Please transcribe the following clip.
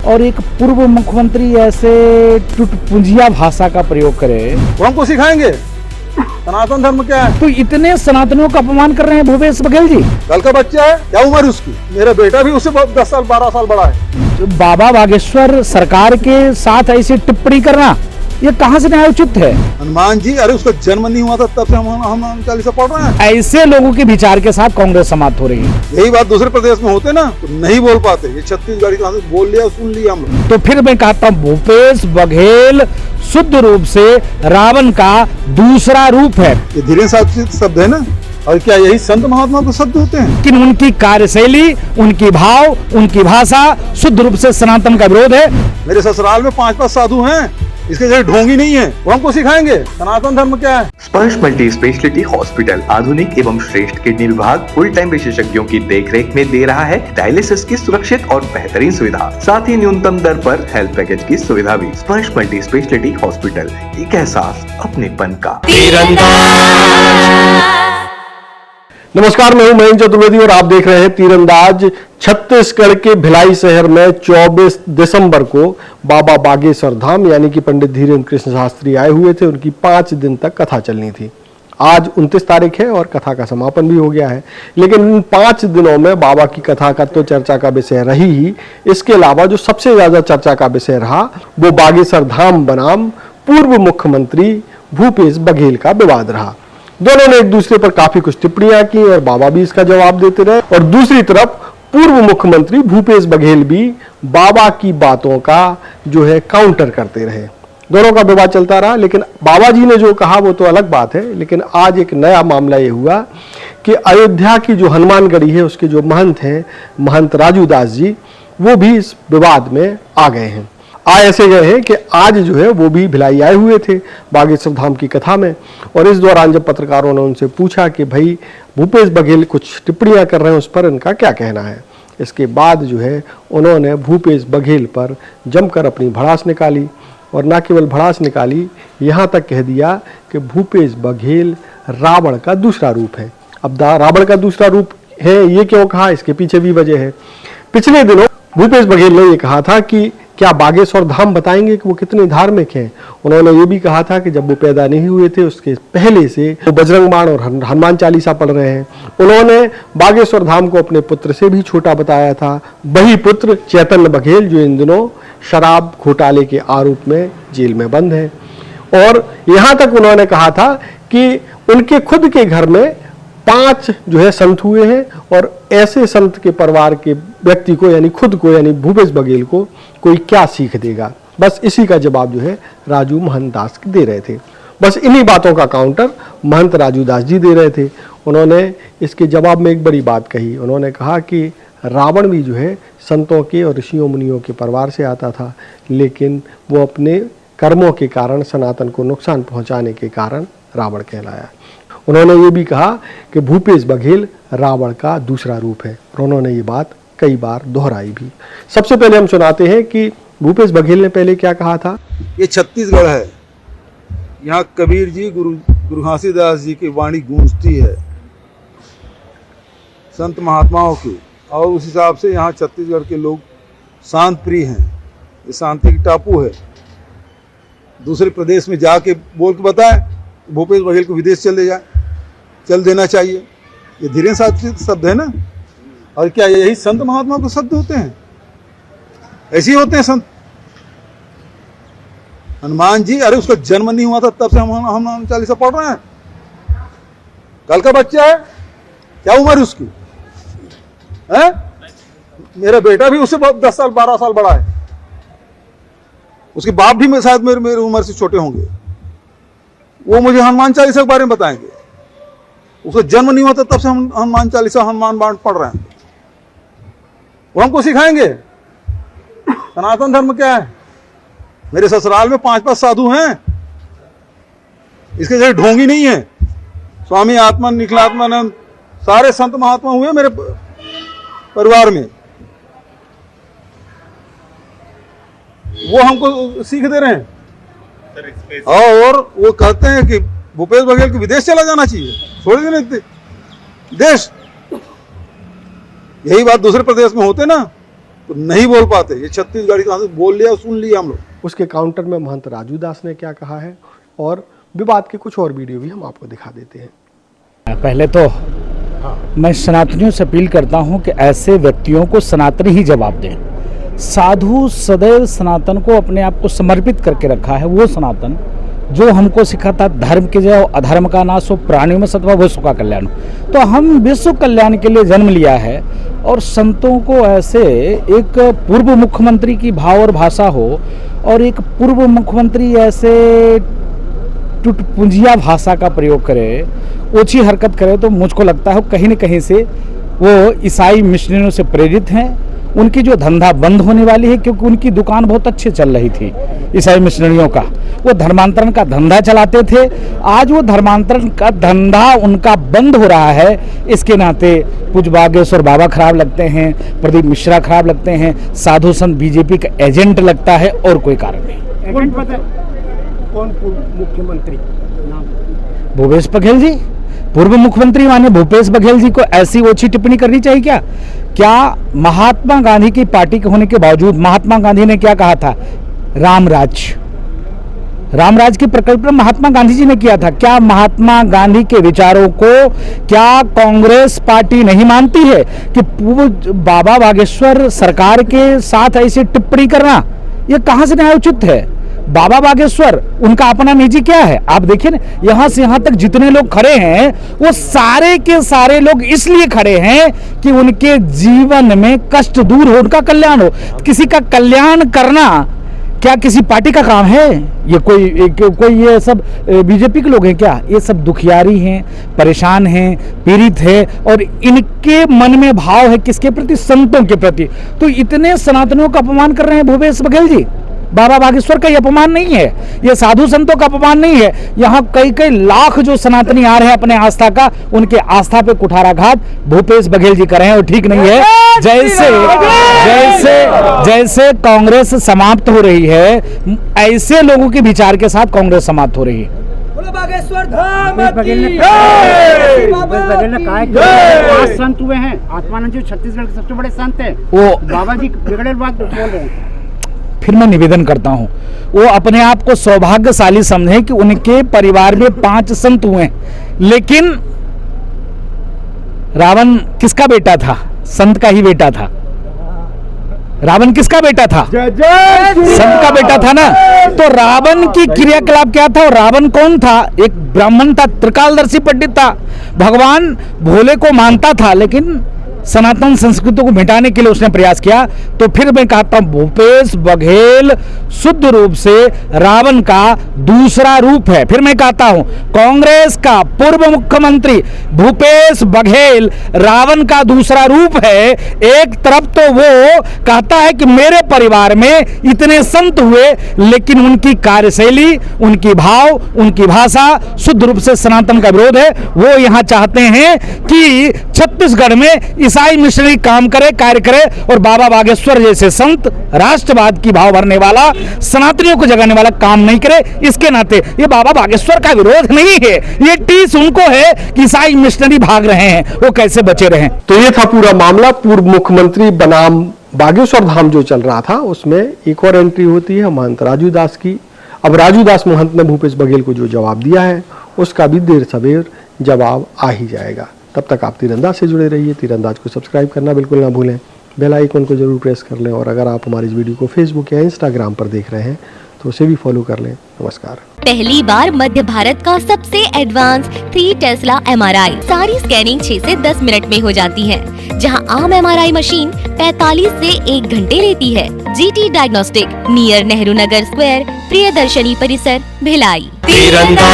और एक पूर्व मुख्यमंत्री ऐसे टुटपुंजिया भाषा का प्रयोग करे, वो हमको सिखाएंगे सनातन धर्म क्या है। तो इतने सनातनियों का अपमान कर रहे हैं भूपेश बघेल जी। कल का बच्चा है, क्या उम्र है उसकी? मेरा बेटा भी उससे 10 साल 12 साल बड़ा है। बाबा बागेश्वर सरकार के साथ ऐसी टिप्पणी करना, ये कहाँ से न्यायोचित है? हनुमान जी, अरे उसका जन्म नहीं हुआ था तब से हम हनुमान चालीसा पढ़ रहे हैं। ऐसे लोगों के विचार के साथ कांग्रेस समाप्त हो रही है। यही बात दूसरे प्रदेश में होते ना तो नहीं बोल पाते। ये छत्तीसगढ़ कहाँ से बोल लिया, सुन लिया हम लोग। तो फिर मैं कहता हूँ भूपेश बघेल शुद्ध रूप से रावण का दूसरा रूप है। ये धीरे शब्द है ना, और क्या यही संत महात्मा के शब्द होते हैं? लेकिन उनकी कार्यशैली, उनकी भाव, उनकी भाषा शुद्ध रूप से सनातन का विरोध है। मेरे ससुराल में 5 साधु हैं, इसके जैसे ढोंगी नहीं है। वो हमको सिखाएंगे सनातन धर्म क्या है। स्पर्श मल्टी स्पेशलिटी हॉस्पिटल आधुनिक एवं श्रेष्ठ किडनी विभाग फुल टाइम विशेषज्ञों की देखरेख में दे रहा है डायलिसिस की सुरक्षित और बेहतरीन सुविधा, साथ ही न्यूनतम दर पर हेल्थ पैकेज की सुविधा भी। स्पर्श मल्टी स्पेशलिटी हॉस्पिटल, एक एहसास अपनेपन का। नमस्कार, मैं हूं महेंद्र चतुर्वेदी और आप देख रहे हैं तीरंदाज। छत्तीसगढ़ के भिलाई शहर में 24 दिसंबर को बाबा बागेश्वर धाम यानी कि पंडित धीरेन्द्र कृष्ण शास्त्री आए हुए थे। उनकी 5 दिन तक कथा चलनी थी। आज 29 तारीख है और कथा का समापन भी हो गया है। लेकिन इन 5 दिनों में बाबा की कथा का तो चर्चा का विषय रही ही, इसके अलावा जो सबसे ज्यादा चर्चा का विषय रहा वो बागेश्वर धाम बनाम पूर्व मुख्यमंत्री भूपेश बघेल का विवाद रहा। दोनों ने एक दूसरे पर काफी कुछ टिप्पणियां की और बाबा भी इसका जवाब देते रहे, और दूसरी तरफ पूर्व मुख्यमंत्री भूपेश बघेल भी बाबा की बातों का जो है काउंटर करते रहे। दोनों का विवाद चलता रहा। लेकिन बाबा जी ने जो कहा वो तो अलग बात है। लेकिन आज एक नया मामला ये हुआ कि अयोध्या की जो हनुमानगढ़ी है उसके जो महंत हैं, महंत राजू दास जी, वो भी इस विवाद में आ गए हैं। ऐसे गए हैं कि आज जो है वो भी भिलाई आए हुए थे बागेश्वर धाम की कथा में। और इस दौरान जब पत्रकारों ने उनसे पूछा कि भाई भूपेश बघेल कुछ टिप्पणियां कर रहे हैं, उस पर इनका क्या कहना है, इसके बाद जो है उन्होंने भूपेश बघेल पर जमकर अपनी भड़ास निकाली। और न केवल भड़ास निकाली, यहाँ तक कह दिया कि भूपेश बघेल रावण का दूसरा रूप है। अब रावण का दूसरा रूप है ये क्यों कहा, इसके पीछे भी वजह है। पिछले दिनों भूपेश बघेल ने ये कहा था कि क्या बागेश्वर धाम बताएंगे कि वो कितने धार्मिक हैं। उन्होंने ये भी कहा था कि जब वो पैदा नहीं हुए थे उसके पहले से वो बजरंग बाण और हनुमान चालीसा पढ़ रहे हैं। उन्होंने बागेश्वर धाम को अपने पुत्र से भी छोटा बताया था। वही पुत्र चैतन्य बघेल जो इन दिनों शराब घोटाले के आरोप में जेल में बंद है। और यहाँ तक उन्होंने कहा था कि उनके खुद के घर में 5 जो है संत हुए हैं, और ऐसे संत के परिवार के व्यक्ति को यानी खुद को यानी भूपेश बघेल को कोई क्या सीख देगा। बस इसी का जवाब जो है राजू महंत दास दे रहे थे। बस इन्हीं बातों का काउंटर महंत राजू दास जी दे रहे थे। उन्होंने इसके जवाब में एक बड़ी बात कही। उन्होंने कहा कि रावण भी जो है संतों के और ऋषियों मुनियों के परिवार से आता था, लेकिन वो अपने कर्मों के कारण सनातन को नुकसान पहुंचाने के कारण रावण कहलाया। उन्होंने ये भी कहा कि भूपेश बघेल रावण का दूसरा रूप है, और उन्होंने ये बात कई बार दोहराई भी। सबसे पहले हम सुनाते हैं कि भूपेश बघेल ने पहले क्या कहा था। ये छत्तीसगढ़ है, यहाँ कबीर जी गुरु घासीदास जी की वाणी गूंजती है संत महात्माओं की, और उस हिसाब से यहाँ छत्तीसगढ़ के लोग शांत प्रिय हैं। ये शांति की टापू है। दूसरे प्रदेश में जाके बोल के बताए भूपेश बघेल को विदेश चल देना चाहिए। ये धीरे शब्द है ना, और क्या यही संत महात्मा के शब्द होते हैं? ऐसे ही होते हैं संत। हनुमान जी, अरे उसका जन्म नहीं हुआ था तब से हम हनुमान चालीसा पढ़ रहे हैं। कल का बच्चा है, क्या उम्र है उसकी? है? मेरा बेटा भी उससे 10 साल 12 साल बड़ा है। उसके बाप भी शायद मेरे उम्र से छोटे होंगे। वो मुझे हनुमान चालीसा के बारे में बताएंगे। उसका जन्म नहीं हुआ था तब से हम हनुमान चालीसा हनुमान बाण पढ़ रहे हैं। वो हमको सिखाएंगे सनातन धर्म क्या है। मेरे ससुराल में 5 साधु हैं, इसके जैसे ढोंगी नहीं है। स्वामी आत्मा निखिलात्मानंद सारे संत महात्मा हुए मेरे परिवार में। वो हमको सीख दे रहे हैं। और वो कहते हैं कि भूपेश बघेल को विदेश चला जाना चाहिए, छोड़ देना देश। यही बात दूसरे प्रदेश में होते ना तो नहीं बोल पाते। ये छत्तीसगढ़ी कहां से बोल लिया, सुन लिया हम लोग। उसके काउंटर में महंत राजू दास ने क्या कहा है और विवाद के कुछ और वीडियो भी हम आपको दिखा देते हैं। पहले तो मैं सनातनियों से अपील करता हूं कि ऐसे व्यक्तियों को सनातनी ही जवाब दें। साधु सदैव सनातन को अपने आप को समर्पित करके रखा है। वो सनातन जो हमको सिखाता धर्म की जय, अधर्म का नाश हो, प्राणियों में सत्व, विश्व का कल्याण हो। तो हम विश्व कल्याण के लिए जन्म लिया है और संतों को ऐसे एक पूर्व मुख्यमंत्री की भाव और भाषा हो और एक पूर्व मुख्यमंत्री ऐसे टुटपुंजिया भाषा का प्रयोग करे, ओछी हरकत करे, तो मुझको लगता है कहीं न कहीं से वो ईसाई मिशनरियों से प्रेरित हैं। उनकी जो धंधा बंद होने वाली है, क्योंकि उनकी दुकान बहुत अच्छे चल रही थी ईसाई मिशनरियों का। वो धर्मांतरण का धंधा चलाते थे। आज वो धर्मांतरण का धंधा उनका बंद हो रहा है। इसके नाते पूज्य बागेश्वर बाबा खराब लगते हैं, प्रदीप मिश्रा खराब लगते हैं, साधु संत बीजेपी का एजेंट लगता है और कोई कारण नहीं। एजेंट पता कौन मुख्यमंत्री नाम? भूपेश बघेल जी, पूर्व मुख्यमंत्री माने भूपेश बघेल जी को ऐसी ओछी टिप्पणी करनी चाहिए क्या? क्या महात्मा गांधी की पार्टी के होने के बावजूद महात्मा गांधी ने क्या कहा था? रामराज की प्रकल्पना महात्मा गांधी जी ने किया था। क्या महात्मा गांधी के विचारों को क्या कांग्रेस पार्टी नहीं मानती है कि पूज्य बाबा बागेश्वर सरकार के साथ ऐसी टिप्पणी करना ये कहां से न्यायोचित है? बाबा बागेश्वर उनका अपना निजी क्या है? आप देखिए ना, यहां से यहां तक जितने लोग खड़े हैं वो सारे के सारे लोग इसलिए खड़े हैं कि उनके जीवन में कष्ट दूर हो, उनका कल्याण हो। किसी का कल्याण करना क्या किसी पार्टी का काम है? ये कोई ये सब बीजेपी के लोग हैं क्या? ये सब दुखियारी हैं, परेशान हैं, पीड़ित है और इनके मन में भाव है किसके प्रति? संतों के प्रति। तो इतने सनातनियों का अपमान कर रहे हैं भूपेश बघेल जी। बाबा बागेश्वर का ये अपमान नहीं है, ये साधु संतों का अपमान नहीं है। यहाँ कई लाख जो सनातनी आ रहे हैं अपने आस्था का, उनके आस्था पे कुठाराघात भूपेश बघेल जी कर रहे हैं और ठीक नहीं है। जैसे कांग्रेस समाप्त हो रही है, ऐसे लोगों के विचार के साथ कांग्रेस समाप्त हो रही है। बागेश्वर धाम बघेल ने कहा है कि 5 संत हुए हैं। आत्मानंद जी छत्तीसगढ़ के सबसे बड़े संत हैं। वो बाबा जी बिगड़े बात बोल रहे हैं। फिर मैं निवेदन करता हूं, वो अपने आप को सौभाग्यशाली समझे कि उनके परिवार में 5 संत हुए हैं। लेकिन रावण किसका बेटा था? संत का ही बेटा था। रावण किसका बेटा था? संत का बेटा था ना। तो रावण की क्रियाकलाप क्या था? और रावण कौन था? एक ब्राह्मण था, त्रिकालदर्शी पंडित था, भगवान भोले को मानता था, लेकिन सनातन संस्कृति को मिटाने के लिए उसने प्रयास किया। तो फिर मैं कहता हूं भूपेश बघेल शुद्ध रूप से रावण का दूसरा रूप है। फिर मैं कहता हूं कांग्रेस का पूर्व मुख्यमंत्री भूपेश बघेल रावण का दूसरा रूप है। एक तरफ तो वो कहता है कि मेरे परिवार में इतने संत हुए, लेकिन उनकी कार्यशैली, उनकी भाव, उनकी भाषा शुद्ध रूप से सनातन का विरोध है। वो यहां चाहते हैं कि छत्तीसगढ़ में ईसाई मिशनरी काम करे, कार्य करे और बाबा बागेश्वर जैसे संत, राष्ट्रवाद की भाव भरने वाला, सनातनियों को जगाने वाला काम नहीं करे। इसके नाते ये बाबा बागेश्वर का विरोध नहीं है, ये टीस उनको है कि ईसाई मिशनरी भाग रहे हैं, वो कैसे बचे रहे। तो ये था पूरा मामला। पूर्व मुख्यमंत्री बनाम बागेश्वर धाम जो चल रहा था, उसमें एक और एंट्री होती है महंत राजू दास की। अब राजू दास महंत ने भूपेश बघेल को जो जवाब दिया है, उसका भी देर सवेर जवाब आ ही जाएगा। तब तक आप तीरंदाज से जुड़े रहिए। तीरंदाज को सब्सक्राइब करना बिल्कुल ना भूलें, बेल आइकन को जरूर प्रेस कर लें और अगर आप हमारी इस वीडियो को फेसबुक या इंस्टाग्राम पर देख रहे हैं तो उसे भी फॉलो कर लें। नमस्कार। पहली बार मध्य भारत का सबसे एडवांस 3 टेस्ला MRI। सारी स्कैनिंग 6 से 10 मिनट में हो जाती है, जहां आम MRI मशीन 45 से 1 घंटे लेती है। GT diagnostic, near Nehru Nagar square, Priyadarshini परिसर, भिलाई। तीरंदाज।